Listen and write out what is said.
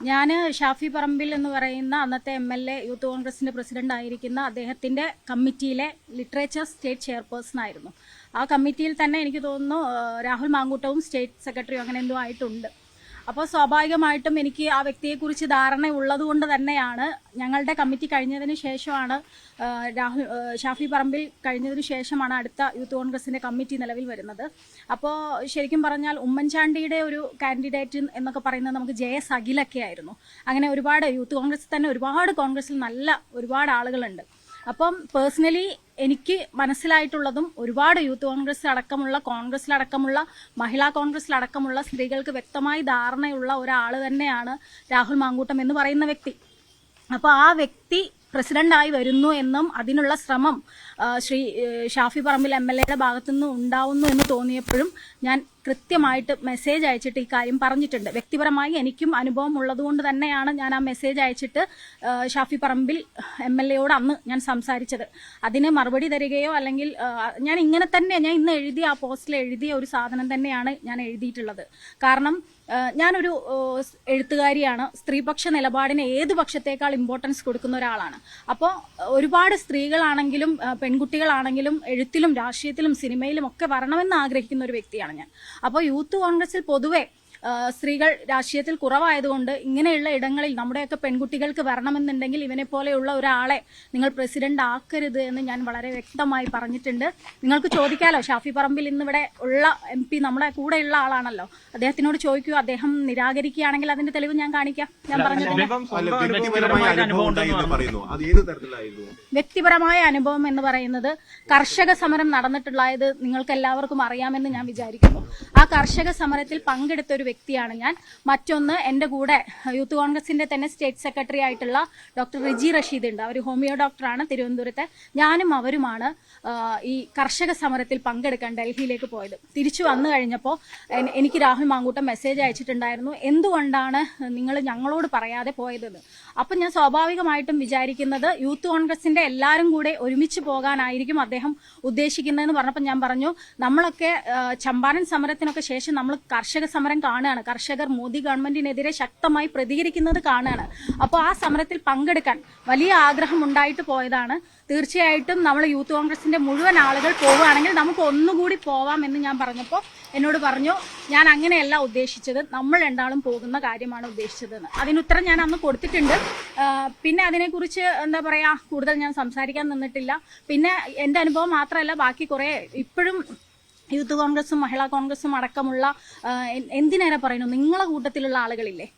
ഞാൻ ഷാഫി പറമ്പിൽ എന്ന് പറയുന്ന അന്നത്തെ MLA യൂത്ത് കോൺഗ്രസിന്റെ പ്രസിഡന്റ് ആയിരിക്കുന്ന അദ്ദേഹത്തിന്റെ കമ്മിറ്റിയിലെ ലിറ്ററേച്ചർ സ്റ്റേറ്റ് ചെയർപേഴ്സൺ ആയിരുന്നു. ആ കമ്മിറ്റിയിൽ തന്നെ എനിക്ക് തോന്നുന്നു രാഹുൽ മാങ്കൂട്ടവും സ്റ്റേറ്റ് സെക്രട്ടറിയും അങ്ങനെ എന്തോ ആയിട്ടുണ്ട്. അപ്പോൾ സ്വാഭാവികമായിട്ടും എനിക്ക് ആ വ്യക്തിയെക്കുറിച്ച് ധാരണ ഉള്ളതുകൊണ്ട് തന്നെയാണ് ഞങ്ങളുടെ കമ്മിറ്റി കഴിഞ്ഞതിന് ശേഷമാണ് ഷാഫി പറമ്പിൽ കഴിഞ്ഞതിന് ശേഷമാണ് അടുത്ത യൂത്ത് കോൺഗ്രസിന്റെ കമ്മിറ്റി നിലവിൽ വരുന്നത്. അപ്പോൾ ശരിക്കും പറഞ്ഞാൽ ഉമ്മൻചാണ്ടിയുടെ ഒരു കാൻഡിഡേറ്റ് എന്നൊക്കെ പറയുന്നത് നമുക്ക് JS അഖിലൊക്കെ ആയിരുന്നു. അങ്ങനെ ഒരുപാട് യൂത്ത് കോൺഗ്രസിൽ തന്നെ ഒരുപാട് ഒരുപാട് ആളുകളുണ്ട്. അപ്പം പേഴ്സണലി എനിക്ക് മനസ്സിലായിട്ടുള്ളതും ഒരുപാട് യൂത്ത് കോൺഗ്രസിലടക്കമുള്ള മഹിളാ കോൺഗ്രസിലടക്കമുള്ള സ്ത്രീകൾക്ക് വ്യക്തമായി ധാരണയുള്ള ഒരാൾ തന്നെയാണ് രാഹുൽ മാങ്കൂട്ടം എന്ന് പറയുന്ന വ്യക്തി. അപ്പോൾ ആ വ്യക്തി പ്രസിഡന്റായി വരുന്നു എന്നും അതിനുള്ള ശ്രമം ശ്രീ ഷാഫി പറമ്പിൽ MLA ഭാഗത്തുനിന്ന് ഉണ്ടാവുന്നു എന്ന് തോന്നിയപ്പോഴും ഞാൻ കൃത്യമായിട്ട് മെസ്സേജ് അയച്ചിട്ട് ഈ കാര്യം പറഞ്ഞിട്ടുണ്ട്. വ്യക്തിപരമായി എനിക്കും അനുഭവം ഉള്ളതുകൊണ്ട് തന്നെയാണ് ഞാൻ ആ മെസ്സേജ് അയച്ചിട്ട് ഷാഫി പറമ്പിൽ MLA അന്ന് ഞാൻ സംസാരിച്ചത്. അതിന് മറുപടി തരികയോ അല്ലെങ്കിൽ ഞാൻ ഇന്ന് എഴുതിയ ആ പോസ്റ്റിൽ എഴുതിയ ഒരു സാധനം തന്നെയാണ് ഞാൻ എഴുതിയിട്ടുള്ളത്. കാരണം ഞാനൊരു എഴുത്തുകാരിയാണ്. സ്ത്രീപക്ഷ നിലപാടിന് ഏത് പക്ഷത്തേക്കാൾ ഇമ്പോർട്ടൻസ് കൊടുക്കുന്ന ഒരാളാണ്. അപ്പോൾ ഒരുപാട് സ്ത്രീകളാണെങ്കിലും പെൺകുട്ടികളാണെങ്കിലും എഴുത്തിലും രാഷ്ട്രീയത്തിലും സിനിമയിലും ഒക്കെ വരണമെന്ന് ആഗ്രഹിക്കുന്ന ഒരു വ്യക്തിയാണ് ഞാൻ. അപ്പോൾ യൂത്ത് കോൺഗ്രസിൽ പൊതുവെ സ്ത്രീകൾ രാഷ്ട്രീയത്തിൽ കുറവായതുകൊണ്ട് ഇങ്ങനെയുള്ള ഇടങ്ങളിൽ നമ്മുടെയൊക്കെ പെൺകുട്ടികൾക്ക് വരണമെന്നുണ്ടെങ്കിൽ ഇവനെ പോലെയുള്ള ഒരാളെ നിങ്ങൾ പ്രസിഡന്റ് ആക്കരുത് എന്ന് ഞാൻ വളരെ വ്യക്തമായി പറഞ്ഞിട്ടുണ്ട്. നിങ്ങൾക്ക് ചോദിക്കാലോ, ഷാഫി പറമ്പിൽ ഇന്നിവിടെ ഉള്ള MP നമ്മുടെ കൂടെയുള്ള ആളാണല്ലോ, അദ്ദേഹത്തിനോട് ചോദിക്കൂ. അദ്ദേഹം നിരാകരിക്കുകയാണെങ്കിൽ അതിന്റെ തെളിവ് ഞാൻ കാണിക്കാം. ഞാൻ പറഞ്ഞിട്ടുണ്ട് വ്യക്തിപരമായ അനുഭവം എന്ന് പറയുന്നത് കർഷക സമരം നടന്നിട്ടുള്ളത് നിങ്ങൾക്ക് എല്ലാവർക്കും അറിയാമെന്ന് ഞാൻ വിചാരിക്കുന്നു. ആ കർഷക സമരത്തിൽ പങ്കെടുത്ത ഒരു വ്യക്തിയാണ് ഞാൻ. മറ്റൊന്ന്, എൻ്റെ കൂടെ യൂത്ത് കോൺഗ്രസിന്റെ തന്നെ സ്റ്റേറ്റ് സെക്രട്ടറി ആയിട്ടുള്ള ഡോക്ടർ റിജി റഷീദ് ഉണ്ട്. അവർ ഹോമിയോ ഡോക്ടറാണ് തിരുവനന്തപുരത്തെ. ഞാനും അവരുമാണ് ഈ കർഷക സമരത്തിൽ പങ്കെടുക്കാൻ ഡൽഹിയിലേക്ക് പോയത്. തിരിച്ചു വന്നു കഴിഞ്ഞപ്പോൾ എനിക്ക് രാഹുൽ മാങ്കൂട്ടം മെസ്സേജ് അയച്ചിട്ടുണ്ടായിരുന്നു, എന്തുകൊണ്ടാണ് നിങ്ങൾ ഞങ്ങളോട് പറയാതെ പോയതെന്ന്. അപ്പം ഞാൻ സ്വാഭാവികമായിട്ടും വിചാരിക്കുന്നത് യൂത്ത് കോൺഗ്രസിന്റെ എല്ലാവരും കൂടെ ഒരുമിച്ച് പോകാനായിരിക്കും അദ്ദേഹം ഉദ്ദേശിക്കുന്നതെന്ന് പറഞ്ഞപ്പോൾ ഞാൻ പറഞ്ഞു, നമ്മളൊക്കെ ചമ്പാരൻ സമരത്തിനൊക്കെ ശേഷം നമ്മൾ കർഷക സമരം കാണുകയാണ്. കർഷകർ മോദി ഗവൺമെന്റിനെതിരെ ശക്തമായി പ്രതികരിക്കുന്നത് കാണുകയാണ്. അപ്പോൾ ആ സമരത്തിൽ പങ്കെടുക്കാൻ വലിയ ആഗ്രഹം ഉണ്ടായിട്ട് പോയതാണ്. തീർച്ചയായിട്ടും നമ്മൾ യൂത്ത് കോൺഗ്രസിന്റെ മുഴുവൻ ആളുകൾ പോവുകയാണെങ്കിൽ നമുക്ക് ഒന്നുകൂടി പോവാം എന്ന് ഞാൻ പറഞ്ഞപ്പോൾ എന്നോട് പറഞ്ഞു, ഞാൻ അങ്ങനെയല്ല ഉദ്ദേശിച്ചത്, നമ്മൾ രണ്ടാളും പോകുന്ന കാര്യമാണ് ഉദ്ദേശിച്ചതെന്ന്. അതിനുത്തരം ഞാൻ അന്ന് കൊടുത്തിട്ടുണ്ട്. പിന്നെ അതിനെക്കുറിച്ച് എന്താ പറയാ, കൂടുതൽ ഞാൻ സംസാരിക്കാൻ നിന്നിട്ടില്ല. പിന്നെ എൻ്റെ അനുഭവം മാത്രമല്ല, ബാക്കി കുറേ ഇപ്പോഴും യൂത്ത് കോൺഗ്രസും മഹിളാ കോൺഗ്രസും അടക്കമുള്ള എന്തിനേറെ പറയുന്നു, നിങ്ങളെ കൂട്ടത്തിലുള്ള ആളുകളില്ലേ,